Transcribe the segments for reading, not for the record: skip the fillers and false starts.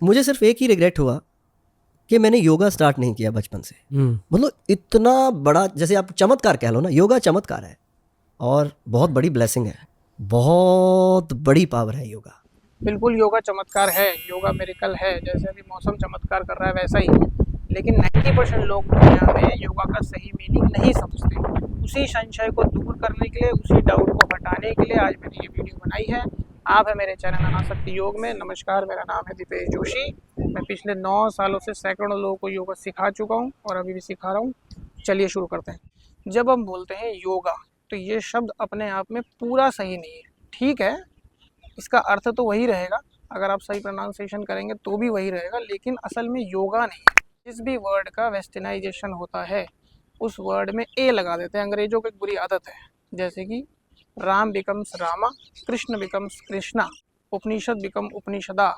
मुझे सिर्फ एक ही रिग्रेट हुआ कि मैंने योगा स्टार्ट नहीं किया बचपन से। मतलब इतना बड़ा, जैसे आप चमत्कार कह लो ना, योगा चमत्कार है और बहुत बड़ी ब्लेसिंग है, बहुत बड़ी पावर है योगा। बिल्कुल योगा चमत्कार है, योगा मेरेकल है। जैसे अभी मौसम चमत्कार कर रहा है वैसा ही है। लेकिन 90% लोग दुनिया में योगा का सही मीनिंग नहीं समझते। उसी संशय को दूर करने के लिए, उसी डाउट को हटाने के लिए आज मैंने ये वीडियो बनाई है। आप है मेरे चैनल अनासक्ति योग में। नमस्कार, मेरा नाम है दीपेश जोशी। मैं पिछले 9 सालों से सैकड़ों लोगों को योगा सिखा चुका हूँ और अभी भी सिखा रहा हूँ। चलिए शुरू करते हैं। जब हम बोलते हैं योगा, तो ये शब्द अपने आप में पूरा सही नहीं है। ठीक है, इसका अर्थ तो वही रहेगा, अगर आप सही प्रोनाउंसिएशन करेंगे तो भी वही रहेगा, लेकिन असल में योगा नहीं है। जिस भी वर्ड का वेस्टर्नाइजेशन होता है उस वर्ड में ए लगा देते हैं। अंग्रेजों की एक बुरी आदत है, जैसे कि राम बिकम्स रामा, कृष्ण बिकम्स कृष्णा, उपनिषद बिकम उपनिषदा,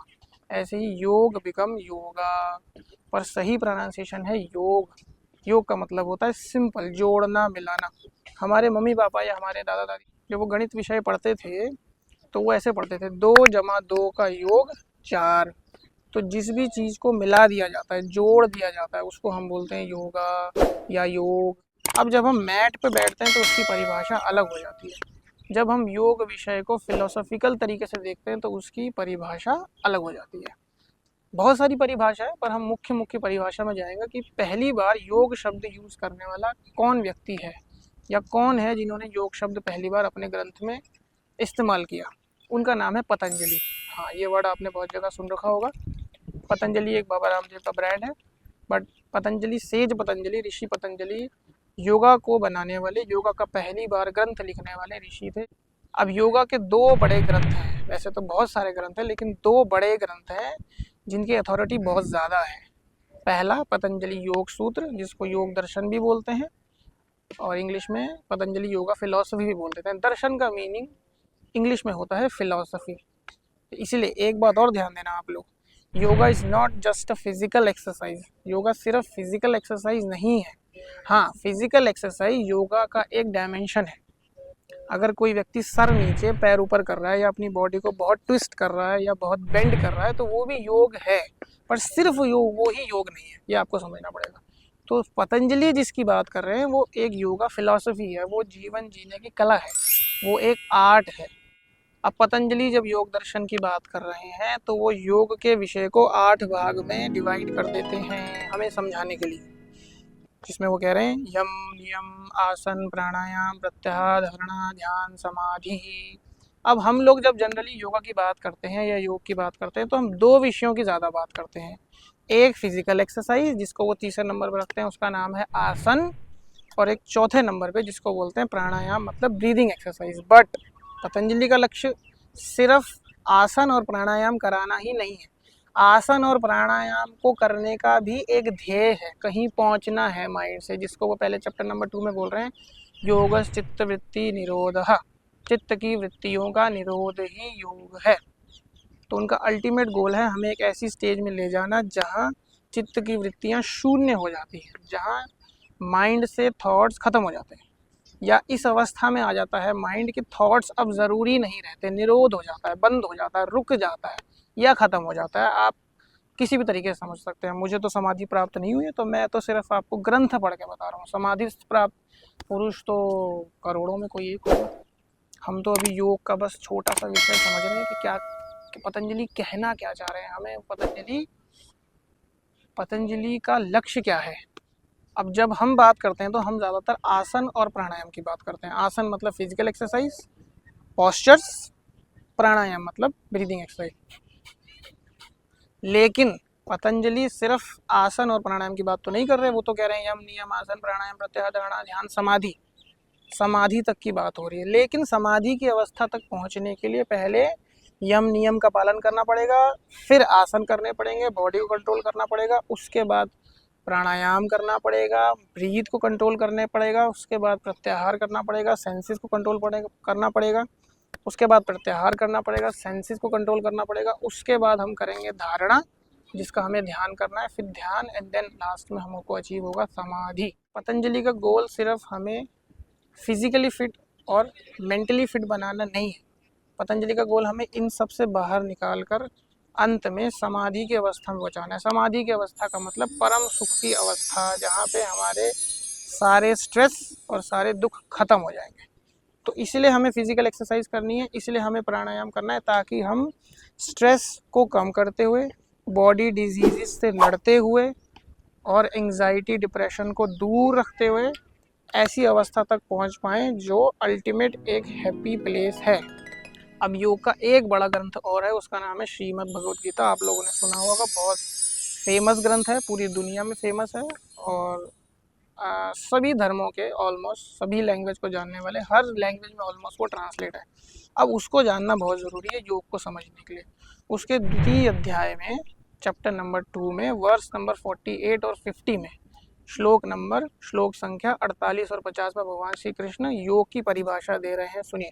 ऐसे ही योग बिकम योगा। पर सही प्रोनाउंसिएशन है योग। योग का मतलब होता है सिंपल, जोड़ना मिलाना। हमारे मम्मी पापा या हमारे दादा दादी जब वो गणित विषय पढ़ते थे तो वो ऐसे पढ़ते थे, 2 जमा 2 का योग 4। तो जिस भी चीज़ को मिला दिया जाता है, जोड़ दिया जाता है, उसको हम बोलते हैं योगा या योग। अब जब हम मैट पे बैठते हैं तो उसकी परिभाषा अलग हो जाती है। जब हम योग विषय को फिलोसॉफिकल तरीके से देखते हैं तो उसकी परिभाषा अलग हो जाती है। बहुत सारी परिभाषा है, पर हम मुख्य मुख्य परिभाषा में जाएंगे कि पहली बार योग शब्द यूज करने वाला कौन व्यक्ति है या कौन है जिन्होंने योग शब्द पहली बार अपने ग्रंथ में इस्तेमाल किया। उनका नाम है पतंजलि। हाँ, ये वर्ड आपने बहुत जगह सुन रखा होगा। पतंजलि एक बाबा रामदेव का ब्रांड है, बट पतंजलि, सेज पतंजलि, ऋषि पतंजलि योगा को बनाने वाले, योगा का पहली बार ग्रंथ लिखने वाले ऋषि थे। अब योगा के 2 बड़े ग्रंथ हैं, वैसे तो बहुत सारे ग्रंथ हैं लेकिन 2 बड़े ग्रंथ हैं जिनकी अथॉरिटी बहुत ज़्यादा है। पहला पतंजलि योग सूत्र, जिसको योग दर्शन भी बोलते हैं, और इंग्लिश में पतंजलि योगा फिलॉसफी भी बोल देते हैं। दर्शन का मीनिंग इंग्लिश में होता है फिलॉसफी। इसीलिए एक बात और ध्यान देना आप लोग, yoga is not just a physical exercise. Yoga सिर्फ फिजिकल एक्सरसाइज नहीं है। हाँ, फिजिकल एक्सरसाइज योगा का एक डायमेंशन है। अगर कोई व्यक्ति सर नीचे पैर ऊपर कर रहा है या अपनी बॉडी को बहुत ट्विस्ट कर रहा है या बहुत बेंड कर रहा है तो वो भी योग है, पर सिर्फ योग वो ही योग नहीं है, ये आपको समझना पड़ेगा। तो पतंजलि जिसकी बात कर रहे हैं वो एक योगा फिलॉसफी है, वो जीवन जीने की कला है, वो एक आर्ट है। अब पतंजलि जब योग दर्शन की बात कर रहे हैं तो वो योग के विषय को 8 भाग में डिवाइड कर देते हैं हमें समझाने के लिए, जिसमें वो कह रहे हैं यम नियम आसन प्राणायाम प्रत्याहार धारणा ध्यान समाधि। अब हम लोग जब जनरली योगा की बात करते हैं या योग की बात करते हैं तो हम 2 विषयों की ज़्यादा बात करते हैं। एक फिजिकल एक्सरसाइज, जिसको वो तीसरे नंबर पर रखते हैं, उसका नाम है आसन, और एक चौथे नंबर पे जिसको बोलते हैं प्राणायाम, मतलब ब्रीदिंग एक्सरसाइज। बट पतंजलि का लक्ष्य सिर्फ आसन और प्राणायाम कराना ही नहीं है। आसन और प्राणायाम को करने का भी एक ध्येय है, कहीं पहुंचना है माइंड से, जिसको वो पहले चैप्टर नंबर 2 में बोल रहे हैं योगस चित्त वृत्ति निरोधः। चित्त की वृत्तियों का निरोध ही योग है। तो उनका अल्टीमेट गोल है हमें एक ऐसी स्टेज में ले जाना जहाँ चित्त की वृत्तियाँ शून्य हो जाती हैं, जहाँ माइंड से थॉट्स खत्म हो जाते हैं, या इस अवस्था में आ जाता है माइंड के थॉट्स अब ज़रूरी नहीं रहते, निरोध हो जाता है, बंद हो जाता है, रुक जाता है या ख़त्म हो जाता है। आप किसी भी तरीके से समझ सकते हैं। मुझे तो समाधि प्राप्त नहीं हुई है, तो मैं तो सिर्फ आपको ग्रंथ पढ़ के बता रहा हूँ। समाधि प्राप्त पुरुष तो करोड़ों में कोई एक होगा। हम तो अभी योग का बस छोटा सा विषय समझ रहे हैं कि क्या, कि पतंजलि कहना क्या चाह रहे हैं हमें, पतंजलि का लक्ष्य क्या है। अब जब हम बात करते हैं तो हम ज़्यादातर आसन और प्राणायाम की बात करते हैं। आसन मतलब फिजिकल एक्सरसाइज, पॉस्चर्स, प्राणायाम मतलब ब्रीदिंग एक्सरसाइज। लेकिन पतंजलि सिर्फ आसन और प्राणायाम की बात तो नहीं कर रहे, वो तो कह रहे हैं यम नियम आसन प्राणायाम प्रत्याहार धारणा ध्यान समाधि, समाधि तक की बात हो रही है। लेकिन समाधि की अवस्था तक पहुंचने के लिए पहले यम नियम का पालन करना पड़ेगा, फिर आसन करने पड़ेंगे, बॉडी को कंट्रोल करना पड़ेगा, उसके बाद प्राणायाम करना पड़ेगा, ब्रीथ को कंट्रोल करने पड़ेगा, उसके बाद प्रत्याहार करना पड़ेगा, सेंसेस को कंट्रोल करना पड़ेगा, उसके बाद प्रत्याहार करना पड़ेगा, सेंसेस को कंट्रोल करना पड़ेगा, उसके बाद हम करेंगे धारणा, जिसका हमें ध्यान करना है, फिर ध्यान, एंड देन लास्ट में हमको अचीव होगा समाधि। पतंजलि का गोल सिर्फ हमें फिजिकली फिट और मेंटली फिट बनाना नहीं है। पतंजलि का गोल हमें इन सब से बाहर निकाल कर अंत में समाधि की अवस्था में पहुँचाना है। समाधि की अवस्था का मतलब परम सुख की अवस्था, जहाँ पे हमारे सारे स्ट्रेस और सारे दुख खत्म हो जाएंगे। तो इसलिए हमें फिजिकल एक्सरसाइज करनी है, इसलिए हमें प्राणायाम करना है, ताकि हम स्ट्रेस को कम करते हुए, बॉडी डिजीज़ से लड़ते हुए और एंजाइटी डिप्रेशन को दूर रखते हुए ऐसी अवस्था तक पहुंच पाएँ जो अल्टीमेट एक हैप्पी प्लेस है। अब योग का एक बड़ा ग्रंथ और है, उसका नाम है श्रीमद् भगवद गीता। आप लोगों ने सुना होगा, बहुत फेमस ग्रंथ है, पूरी दुनिया में फेमस है और सभी धर्मों के ऑलमोस्ट सभी लैंग्वेज को जानने वाले, हर लैंग्वेज में ऑलमोस्ट वो ट्रांसलेट है। अब उसको जानना बहुत ज़रूरी है योग को समझने के लिए। उसके द्वितीय अध्याय में चैप्टर नंबर 2 में वर्स नंबर 48 और 50 में श्लोक संख्या 48 और 50 में भगवान श्री कृष्ण योग की परिभाषा दे रहे हैं। सुनिए,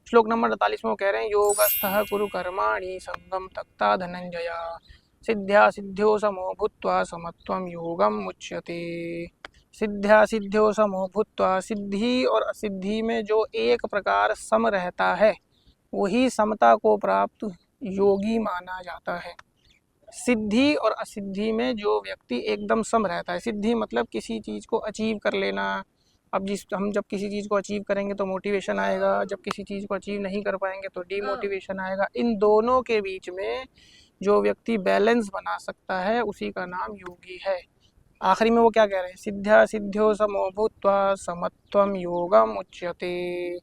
श्लोक नंबर 48 में वो कह रहे हैं, योगस्थः कुरु कर्माणि संगम तक्ता धनंजया सिद्ध्या सिद्ध्यो समो भूत्वा समत्वम योगम उच्यते। सिद्ध्या सिद्ध्यो समो भूत्वा, सिद्धि और असिद्धि में जो एक प्रकार सम रहता है वही समता को प्राप्त योगी माना जाता है। सिद्धि और असिद्धि में जो व्यक्ति एकदम सम रहता है, सिद्धि मतलब किसी चीज़ को अचीव कर लेना। अब हम जब किसी चीज़ को अचीव करेंगे तो मोटिवेशन आएगा, जब किसी चीज़ को अचीव नहीं कर पाएंगे तो डीमोटिवेशन आएगा। इन दोनों के बीच में जो व्यक्ति बैलेंस बना सकता है उसी का नाम योगी है। आखिरी में वो क्या कह रहे हैं, सिद्ध्या सिद्ध्यो समो भूत्वा समत्वम योगम उच्यते।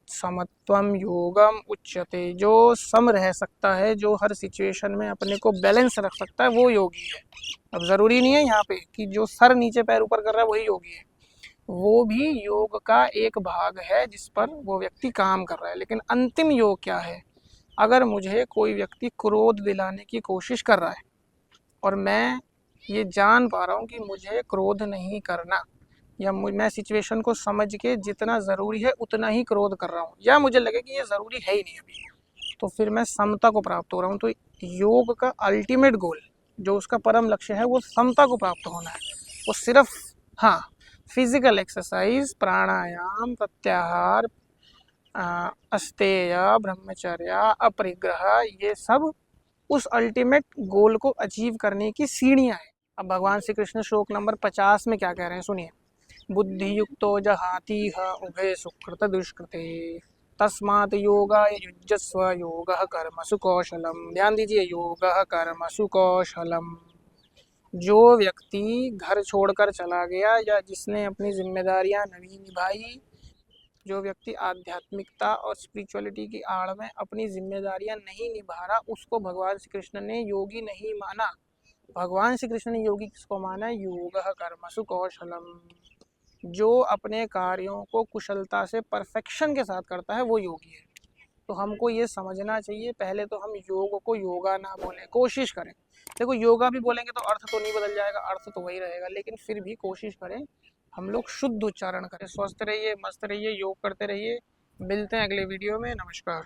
समत्वम योगम उच्यते, जो सम रह सकता है, जो हर सिचुएशन में अपने को बैलेंस रख सकता है, वो योगी है। अब ज़रूरी नहीं है यहाँ पे कि जो सर नीचे पैर ऊपर कर रहा है वही योगी है, वो भी योग का एक भाग है जिस पर वो व्यक्ति काम कर रहा है। लेकिन अंतिम योग क्या है, अगर मुझे कोई व्यक्ति क्रोध दिलाने की कोशिश कर रहा है और मैं ये जान पा रहा हूँ कि मुझे क्रोध नहीं करना, या मैं सिचुएशन को समझ के जितना ज़रूरी है उतना ही क्रोध कर रहा हूँ, या मुझे लगे कि ये ज़रूरी है ही नहीं अभी, तो फिर मैं समता को प्राप्त हो रहा हूँ। तो योग का अल्टीमेट गोल, जो उसका परम लक्ष्य है, वो समता को प्राप्त होना है। वो सिर्फ हाँ फिजिकल एक्सरसाइज, प्राणायाम, प्रत्याहार, अस्तेय, ब्रह्मचर्य, अपरिग्रह, ये सब उस अल्टीमेट गोल को अचीव करने की सीढ़ियाँ हैं। अब भगवान श्री कृष्ण श्लोक नंबर 50 में क्या कह रहे हैं, सुनिए, बुद्धि युक्तो जहाति उभय सुकृत दुष्कृते तस्मात् योगाय युज्यस्व योगः कर्मसु कौशलम। ध्यान दीजिए, योगः कर्मसु कौशलम। जो व्यक्ति घर छोड़कर चला गया या जिसने अपनी जिम्मेदारियां नहीं निभाई, जो व्यक्ति आध्यात्मिकता और स्पिरिचुअलिटी की आड़ में अपनी जिम्मेदारियां नहीं निभा रहा, उसको भगवान श्री कृष्ण ने योगी नहीं माना। भगवान श्री कृष्ण ने योगी किसको माना है, योगः कर्मसु कौशलम। जो अपने कार्यों को कुशलता से परफेक्शन के साथ करता है वो योगी है। तो हमको ये समझना चाहिए, पहले तो हम योग को योगा ना बोलें, कोशिश करें। देखो, योगा भी बोलेंगे तो अर्थ तो नहीं बदल जाएगा, अर्थ तो वही रहेगा, लेकिन फिर भी कोशिश करें हम लोग शुद्ध उच्चारण करें। स्वस्थ रहिए, मस्त रहिए, योग करते रहिए। मिलते हैं अगले वीडियो में। नमस्कार।